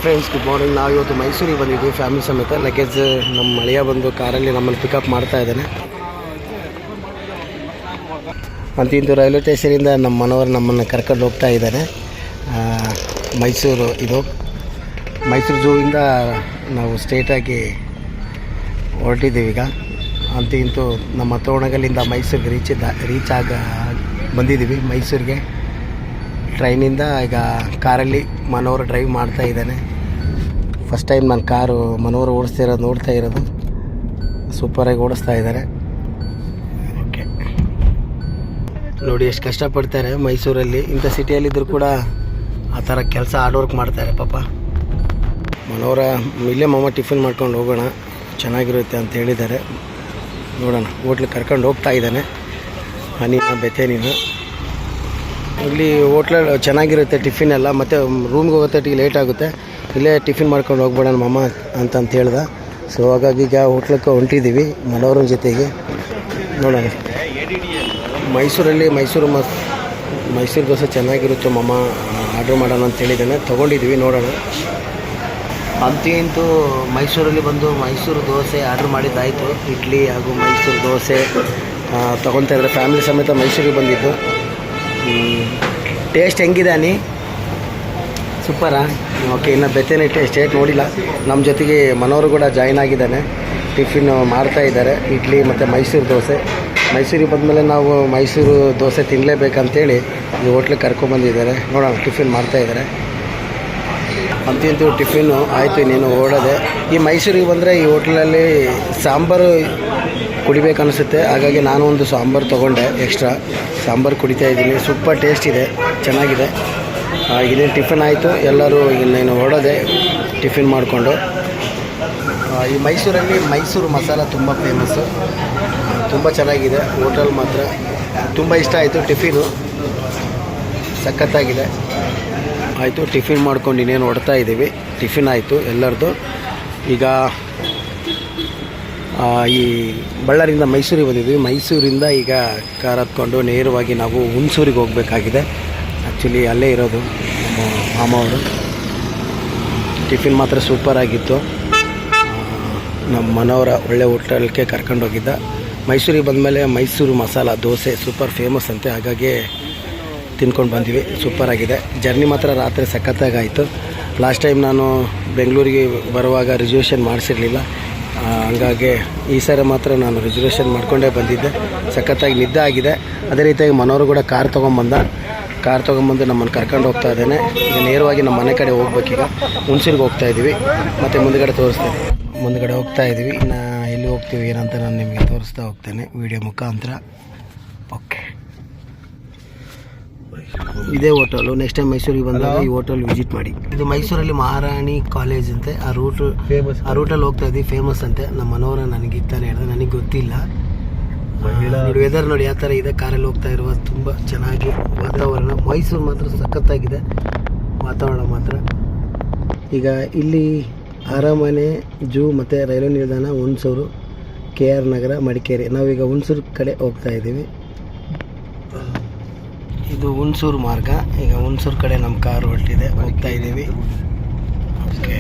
Friends, good morning. ನಾವು ಇವತ್ತು ಮೈಸೂರಿಗೆ ಬಂದಿದ್ವಿ ಫ್ಯಾಮಿಲಿ ಸಮೇತ. ಲಗೇಜ್ ನಮ್ಮ ಮಳೆಯ ಬಂದು ಕಾರಲ್ಲಿ ನಮ್ಮನ್ನು ಪಿಕಪ್ ಮಾಡ್ತಾ ಇದ್ದಾನೆ. ಅಂತಿಂದು ರೈಲ್ವೆ ಸ್ಟೇಷನಿಂದ ನಮ್ಮ ಮನವರು ನಮ್ಮನ್ನು ಕರ್ಕೊಂಡು ಹೋಗ್ತಾ ಇದ್ದಾನೆ. ಮೈಸೂರು ಝೂವಿಂದ ನಾವು ಸ್ಟ್ರೇಟಾಗಿ ಹೊರಟಿದ್ದೀವಿ. ಈಗ ಇಂತೂ ನಮ್ಮ ತೋರಣಗಲ್ಲಿಂದ ಮೈಸೂರಿಗೆ ರೀಚ್ ಬಂದಿದ್ದೀವಿ ಮೈಸೂರಿಗೆ ಟ್ರೈನಿಂದ. ಈಗ ಕಾರಲ್ಲಿ ಮನೋರು ಡ್ರೈವ್ ಮಾಡ್ತಾ ಇದ್ದಾನೆ. ಫಸ್ಟ್ ಟೈಮ್ ನಾನು ಕಾರು ಮನೋರು ನೋಡ್ತಾ ಇರೋದು. ಸೂಪರಾಗಿ ಓಡಿಸ್ತಾ ಇದ್ದಾರೆ. ಓಕೆ, ನೋಡಿ ಎಷ್ಟು ಕಷ್ಟಪಡ್ತಾರೆ ಮೈಸೂರಲ್ಲಿ. ಇಂಥ ಸಿಟಿಯಲ್ಲಿದ್ದರೂ ಕೂಡ ಆ ಥರ ಕೆಲಸ ಹಾರ್ಡ್ ವರ್ಕ್ ಮಾಡ್ತಾರೆ ಪಾಪ. ಮನೋರ ಇಲ್ಲೇ ಮಾಮ ಟಿಫಿನ್ ಮಾಡ್ಕೊಂಡು ಹೋಗೋಣ, ಚೆನ್ನಾಗಿರುತ್ತೆ ಅಂತ ಹೇಳಿದ್ದಾರೆ. ನೋಡೋಣ, ಹೋಟ್ಲಿಗೆ ಕರ್ಕೊಂಡು ಹೋಗ್ತಾ ಇದ್ದಾನೆ. ಹನಿನ ಬೆತೆನಿನ ಇಲ್ಲಿ ಹೋಟ್ಲಲ್ಲಿ ಚೆನ್ನಾಗಿರುತ್ತೆ ಟಿಫಿನ್ ಎಲ್ಲ. ಮತ್ತು ರೂಮ್ಗೆ ಹೋಗೋತ್ತಿಗೆ ಲೇಟ್ ಆಗುತ್ತೆ, ಇಲ್ಲೇ ಟಿಫಿನ್ ಮಾಡ್ಕೊಂಡು ಹೋಗ್ಬೇಡ ಮಾಮ ಅಂತ ಹೇಳ್ದೆ. ಸೊ ಹಾಗಾಗಿ ಈಗ ಹೋಟ್ಲಕ್ಕೆ ಹೊಂಟಿದ್ದೀವಿ ಮನೋರನ ಜೊತೆಗೆ. ನೋಡೋಣ, ಮೈಸೂರು ದೋಸೆ ಚೆನ್ನಾಗಿರುತ್ತೆ ಮಾಮ, ಆರ್ಡ್ರ್ ಮಾಡೋಣ ಅಂತ ಹೇಳಿದ್ದಾನೆ. ತೊಗೊಂಡಿದ್ದೀವಿ, ನೋಡೋಣ. ಅಂತೂ ಮೈಸೂರಲ್ಲಿ ಬಂದು ಮೈಸೂರು ದೋಸೆ ಆರ್ಡ್ರ್ ಮಾಡಿದ್ದಾಯಿತು. ಇಡ್ಲಿ ಹಾಗೂ ಮೈಸೂರು ದೋಸೆ ತೊಗೊತಾ ಇದ್ದಾರೆ. ಫ್ಯಾಮಿಲಿ ಸಮೇತ ಮೈಸೂರಿಗೆ ಬಂದಿದ್ದು. ಟೇಸ್ಟ್ ಹೆಂಗಿದೆ ಅನಿ? ಸೂಪರಾ? ಓಕೆ, ಇನ್ನು ಬೆತ್ತೇನೆ ಟೇಸ್ಟ್ ನೋಡಿಲ್ಲ. ನಮ್ಮ ಜೊತೆಗೆ ಮನೋರು ಕೂಡ ಜಾಯ್ನ್ ಆಗಿದ್ದಾನೆ. ಟಿಫಿನ್ ಮಾಡ್ತಾ ಇದ್ದಾರೆ, ಇಡ್ಲಿ ಮತ್ತು ಮೈಸೂರು ದೋಸೆ. ಮೈಸೂರಿಗೆ ಬಂದಮೇಲೆ ನಾವು ಮೈಸೂರು ದೋಸೆ ತಿನ್ನಲೇಬೇಕಂತೇಳಿ ಈ ಹೋಟ್ಲಿಗೆ ಕರ್ಕೊಂಬಂದಿದ್ದಾರೆ. ನೋಡೋಣ, ಟಿಫಿನ್ ಮಾಡ್ತಾಯಿದ್ದಾರೆ. ಅಂತೂ ಟಿಫಿನ್ನು ಆಯಿತು, ಇನ್ನೇನು ಓಡೋದೆ. ಈ ಮೈಸೂರಿಗೆ ಬಂದರೆ ಈ ಹೋಟ್ಲಲ್ಲಿ ಸಾಂಬಾರು ಕುಡಿಬೇಕನ್ನಿಸುತ್ತೆ. ಹಾಗಾಗಿ ನಾನು ಒಂದು ಸಾಂಬಾರು ತೊಗೊಂಡೆ, ಎಕ್ಸ್ಟ್ರಾ ಸಾಂಬಾರು ಕುಡಿತಾ ಇದ್ದೀನಿ. ಸೂಪರ್ ಟೇಸ್ಟ್ ಇದೆ, ಚೆನ್ನಾಗಿದೆ. ಇನ್ನೇನು ಟಿಫಿನ್ ಆಯಿತು, ಎಲ್ಲರೂ ಇನ್ನೇನು ಓಡೋದೆ ಟಿಫಿನ್ ಮಾಡಿಕೊಂಡು. ಈ ಮೈಸೂರಲ್ಲಿ ಮೈಸೂರು ಮಸಾಲ ತುಂಬ ಫೇಮಸ್ಸು, ತುಂಬ ಚೆನ್ನಾಗಿದೆ. ಹೋಟೆಲ್ ಮಾತ್ರ ತುಂಬ ಇಷ್ಟ ಆಯಿತು. ಟಿಫಿನು ಸಖತ್ತಾಗಿದೆ. ಆಯಿತು, ಟಿಫಿನ್ ಮಾಡ್ಕೊಂಡು ಇನ್ನೇನು ಹೊಡ್ತಾ ಇದ್ದೀವಿ. ಟಿಫಿನ್ ಆಯಿತು ಎಲ್ಲರದು. ಈಗ ಈ ಬಳ್ಳಾರಿಯಿಂದ ಮೈಸೂರಿಗೆ ಬಂದಿದ್ವಿ. ಮೈಸೂರಿಂದ ಈಗ ಕಾರ್ ಹತ್ಕೊಂಡು ನೇರವಾಗಿ ನಾವು ಹುಣಸೂರಿಗೆ ಹೋಗಬೇಕಾಗಿದೆ. ಆ್ಯಕ್ಚುಲಿ ಅಲ್ಲೇ ಇರೋದು ನಮ್ಮ ಮಾಮ ಅವರು. ಟಿಫಿನ್ ಮಾತ್ರ ಸೂಪರಾಗಿತ್ತು. ನಮ್ಮ ಮನವರ ಒಳ್ಳೆ ಹೋಟೆಲ್ಗೆ ಕರ್ಕೊಂಡೋಗಿದ್ದ. ಮೈಸೂರಿಗೆ ಬಂದಮೇಲೆ ಮೈಸೂರು ಮಸಾಲ ದೋಸೆ ಸೂಪರ್ ಫೇಮಸ್ ಅಂತೆ. ಹಾಗಾಗಿ ತಿನ್ಕೊಂಡು ಬಂದ್ವಿ, ಸೂಪರಾಗಿದೆ. ಜರ್ನಿ ಮಾತ್ರ ರಾತ್ರಿ ಸಖತ್ತಾಗಾಯಿತು. ಲಾಸ್ಟ್ ಟೈಮ್ ನಾನು ಬೆಂಗಳೂರಿಗೆ ಬರುವಾಗ ರಿಸರ್ವೇಷನ್ ಮಾಡಿಸಿರಲಿಲ್ಲ, ಹಂಗಾಗಿ ಈ ಸಾರಿ ಮಾತ್ರ ನಾನು ರಿಸರ್ವೇಷನ್ ಮಾಡ್ಕೊಂಡೇ ಬಂದಿದ್ದೆ. ಸಖತ್ತಾಗಿ ನಿದ್ದೆ ಆಗಿದೆ. ಅದೇ ರೀತಿಯಾಗಿ ಮನೋರು ಕೂಡ ಕಾರ್ ತೊಗೊಂಬಂದು ನಮ್ಮನ್ನು ಕರ್ಕೊಂಡು ಹೋಗ್ತಾ ಇದ್ದೇನೆ. ಈಗ ನೇರವಾಗಿ ನಮ್ಮ ಮನೆ ಕಡೆ ಹೋಗ್ಬೇಕೀಗ. ಹುಣಸೂರಿಗೆ ಹೋಗ್ತಾ ಇದ್ದೀವಿ, ಮತ್ತು ಮುಂದುಗಡೆ ಹೋಗ್ತಾ ಇದ್ದೀವಿ. ಇನ್ನು ಎಲ್ಲಿ ಹೋಗ್ತೀವಿ ಏನಂತ ನಾನು ನಿಮಗೆ ತೋರಿಸ್ತಾ ಹೋಗ್ತೇನೆ ವಿಡಿಯೋ ಮುಖಾಂತರ. ಓಕೆ, ಇದೇ ಹೋಟೆಲು. ನೆಕ್ಸ್ಟ್ ಟೈಮ್ ಮೈಸೂರಿಗೆ ಬಂದಾಗ ಈ ಹೋಟೆಲ್ ವಿಸಿಟ್ ಮಾಡಿ. ಇದು ಮೈಸೂರಲ್ಲಿ ಮಹಾರಾಣಿ ಕಾಲೇಜ್ ಅಂತೆ. ಆ ರೂಟಲ್ಲಿ ಹೋಗ್ತಾ ಇದ್ದೀವಿ, ಫೇಮಸ್ ಅಂತೆ. ನಮ್ಮ ಮನೋರ ನನಗೆ ಇತ್ತಾನೆ ಹೇಳಿದೆ, ನನಗೆ ಗೊತ್ತಿಲ್ಲ. ನೋಡಿ ವೆದರ್ ನೋಡಿ ಯಾವ ಥರ ಇದೆ. ಕಾರಲ್ಲಿ ಹೋಗ್ತಾ ಇರುವ ತುಂಬ ಚೆನ್ನಾಗಿ ವಾತಾವರಣ. ಮೈಸೂರು ಮಾತ್ರ ಸಖತ್ತಾಗಿದೆ ವಾತಾವರಣ ಮಾತ್ರ. ಈಗ ಇಲ್ಲಿ ಅರಮನೆ, ಜೂ ಮತ್ತು ರೈಲ್ವೆ ನಿಲ್ದಾಣ, ಹುಣಸೂರು, KR ನಗರ, ಮಡಿಕೇರಿ. ನಾವೀಗ ಹುಣಸೂರು ಕಡೆ ಹೋಗ್ತಾ ಇದ್ದೀವಿ. ಇದು ಹುಣಸೂರು ಮಾರ್ಗ. ಈಗ ಹುಣಸೂರು ಕಡೆ ನಮ್ಮ ಕಾರು ಹೊರಟಿದೆ, ಹೋಗ್ತಾ ಇದ್ದೀವಿ. ಓಕೆ,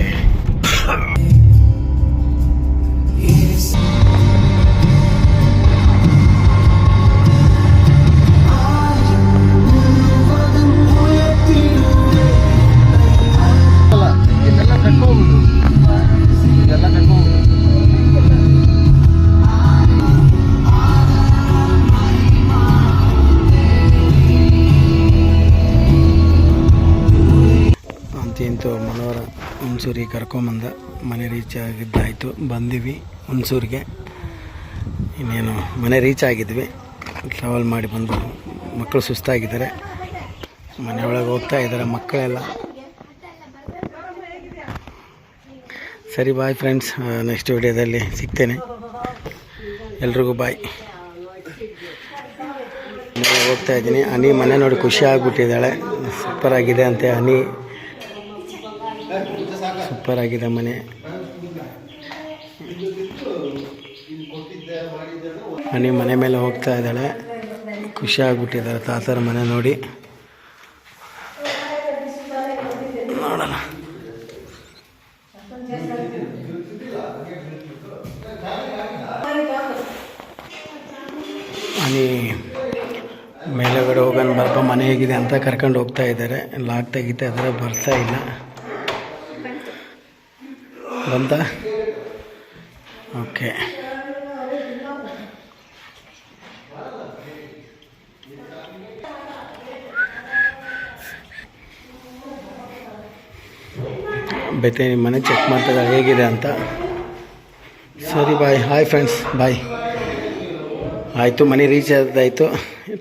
ಮನೋರ ಹುಣಸೂರಿಗೆ ಕರ್ಕೊಂಬಂದ. ಮನೆ ರೀಚ್ ಆಗಿದ್ದಾಯಿತು, ಬಂದಿವಿ ಹುಣಸೂರಿಗೆ. ಇನ್ನೇನು ಮನೆ ರೀಚ್ ಆಗಿದ್ವಿ. ಟ್ರಾವೆಲ್ ಮಾಡಿ ಬಂದು ಮಕ್ಕಳು ಸುಸ್ತಾಗಿದ್ದಾರೆ, ಮನೆಯೊಳಗೆ ಹೋಗ್ತಾ ಇದ್ದಾರೆ ಮಕ್ಕಳೆಲ್ಲ. ಸರಿ, ಬಾಯ್ ಫ್ರೆಂಡ್ಸ್. ನೆಕ್ಸ್ಟ್ ವಿಡಿಯೋದಲ್ಲಿ ಸಿಗ್ತೇನೆ. ಎಲ್ರಿಗೂ ಬಾಯ್. ಹೋಗ್ತಾ ಇದ್ದೀನಿ. ಹನಿ ಮನೆ ನೋಡಿ ಖುಷಿ ಆಗಿಬಿಟ್ಟಿದ್ದಾಳೆ. ಸೂಪರಾಗಿದೆ ಅಂತೆ ಹನಿ. ಸೂಪರಾಗಿದೆ ಮನೆ. ಹನಿ ಮನೆ ಮೇಲೆ ಹೋಗ್ತಾ ಇದ್ದಾಳೆ. ಖುಷಿ ಆಗ್ಬಿಟ್ಟಿದ್ದಾರೆ ತಾತರ ಮನೆ ನೋಡಿ. ನೋಡೋಣ. ಮನೆ ಮೇಲೆಗಡೆ ಹೋಗೋಣ ಸ್ವಲ್ಪ ಮನೆ ಹೇಗಿದೆ ಅಂತ ಕರ್ಕೊಂಡು ಹೋಗ್ತಾ ಇದ್ದಾರೆ. ಲಾಕ್ ತೆಗಿತಾ ಇದ್ದಾರೆ, ಬರ್ತಾ ಇಲ್ಲ. ಬಂತ? ಓಕೆ. ಬೈತೆ ನಿಮ್ಮ ಮನೆ ಚೆಕ್ ಮಾಡ್ತಾ ಹೇಗಿದೆ ಅಂತ. ಸರಿ ಬಾಯ್. ಹಾಯ್ ಫ್ರೆಂಡ್ಸ್, ಬಾಯ್. ಆಯಿತು, ಮನೆ ರೀಚ್ ಆದಾಯಿತು.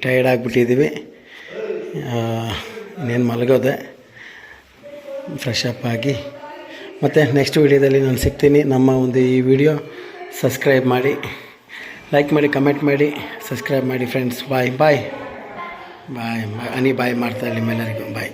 ಟಯರ್ಡ್ ಆಗಿಬಿಟ್ಟಿದ್ದೀವಿ. ಇನ್ನೇನು ಮಲಗೋದೆ, ಫ್ರೆಶ್ ಅಪ್ ಆಗಿ. ಮತ್ತು ನೆಕ್ಸ್ಟ್ ವೀಡಿಯೋದಲ್ಲಿ ನಾನು ಸಿಗ್ತೀನಿ. ನಮ್ಮ ಒಂದು ಈ ವಿಡಿಯೋ ಸಬ್ಸ್ಕ್ರೈಬ್ ಮಾಡಿ, ಲೈಕ್ ಮಾಡಿ, ಕಮೆಂಟ್ ಮಾಡಿ, ಸಬ್ಸ್ಕ್ರೈಬ್ ಮಾಡಿ ಫ್ರೆಂಡ್ಸ್. ಬಾಯ್ ಬಾಯ್ ಬಾಯ್ ಬಾಯ್. ಬಾಯ್ ಮಾಡ್ತಾ ನಿಮ್ಮೆಲ್ಲರಿಗೂ ಬಾಯ್.